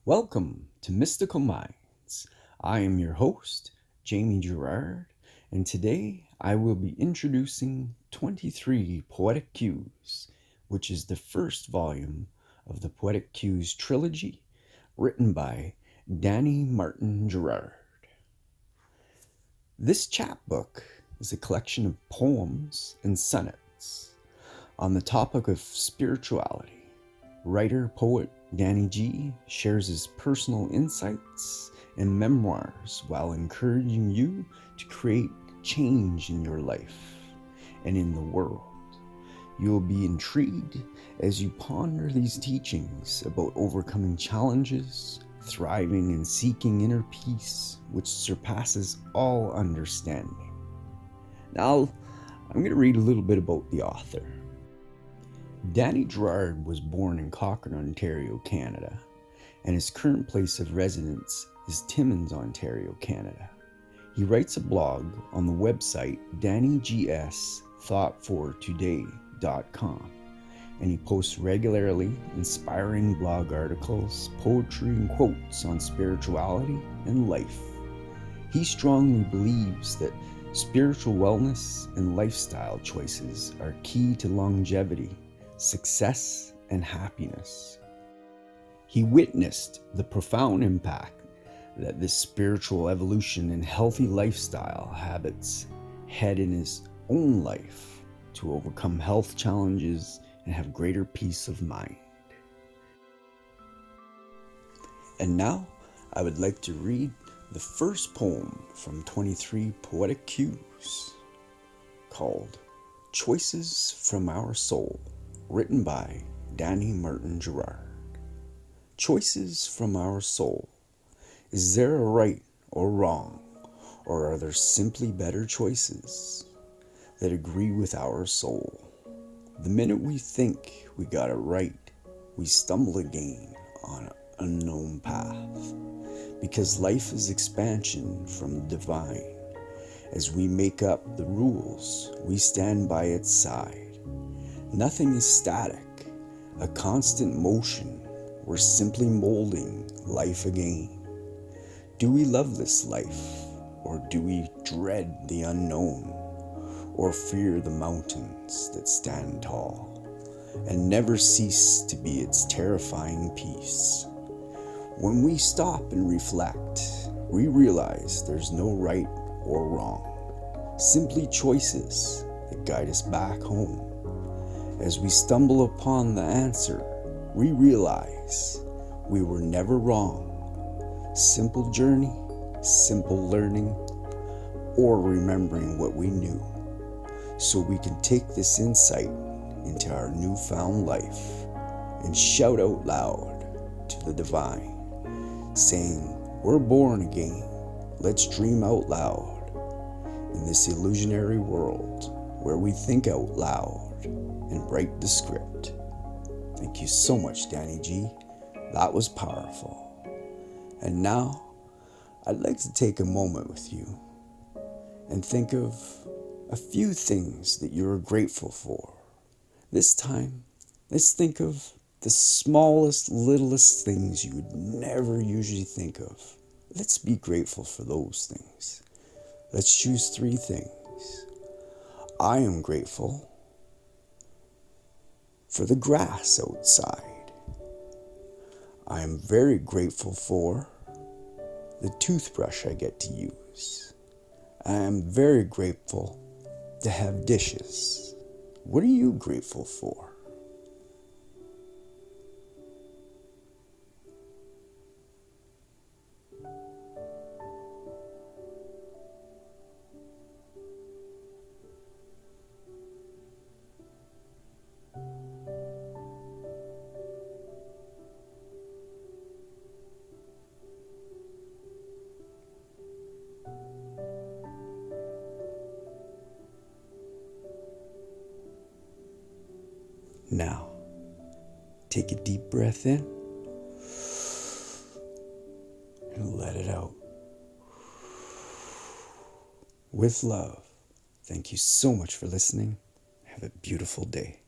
Welcome to Mystical Minds. I am your host, Jamie Gerard, and today I will be introducing 23 Poetic Cues, which is the first volume of the Poetic Cues trilogy written by Danny Martin Gerard. This chapbook is a collection of poems and sonnets on the topic of spirituality. Writer-poet Danny G shares his personal insights and memoirs while encouraging you to create change in your life and in the world. You will be intrigued as you ponder these teachings about overcoming challenges, thriving and seeking inner peace, which surpasses all understanding. Now, I'm going to read a little bit about the author. Danny Gerard was born in Cochrane, Ontario, Canada, and his current place of residence is Timmins, Ontario, Canada. He writes a blog on the website dannygsThoughtfortoday.com, and he posts regularly inspiring blog articles, poetry, and quotes on spirituality and life. He strongly believes that spiritual wellness and lifestyle choices are key to longevity, success, and happiness. He witnessed the profound impact that this spiritual evolution and healthy lifestyle habits had in his own life to overcome health challenges and have greater peace of mind. And now I would like to read the first poem from 23 Poetic Cues called Choices from Our Soul, written by Danny Martin Gerard. Choices from our soul. Is there a right or wrong, or are there simply better choices that agree with our soul? The minute we think we got it right, we stumble again on an unknown path, because life is expansion from the divine. As we make up the rules, we stand by its side. Nothing is static, a constant motion. We're simply molding life again. Do we love this life, or do we dread the unknown, or fear the mountains that stand tall and never cease to be its terrifying peace? When we stop and reflect, we realize there's no right or wrong, simply choices that guide us back home. As we stumble upon the answer, we realize we were never wrong. Simple journey, simple learning, or remembering what we knew, so we can take this insight into our newfound life and shout out loud to the divine, saying, we're born again. Let's dream out loud in this illusionary world where we think out loud and write the script. Thank you so much, Danny G. That was powerful. And now, I'd like to take a moment with you and think of a few things that you're grateful for. This time, let's think of the smallest, littlest things you would never usually think of. Let's be grateful for those things. Let's choose 3 things. I am grateful for the grass outside. I am very grateful for the toothbrush I get to use. I am very grateful to have dishes. What are you grateful for? Now, take a deep breath in and let it out. With love, thank you so much for listening. Have a beautiful day.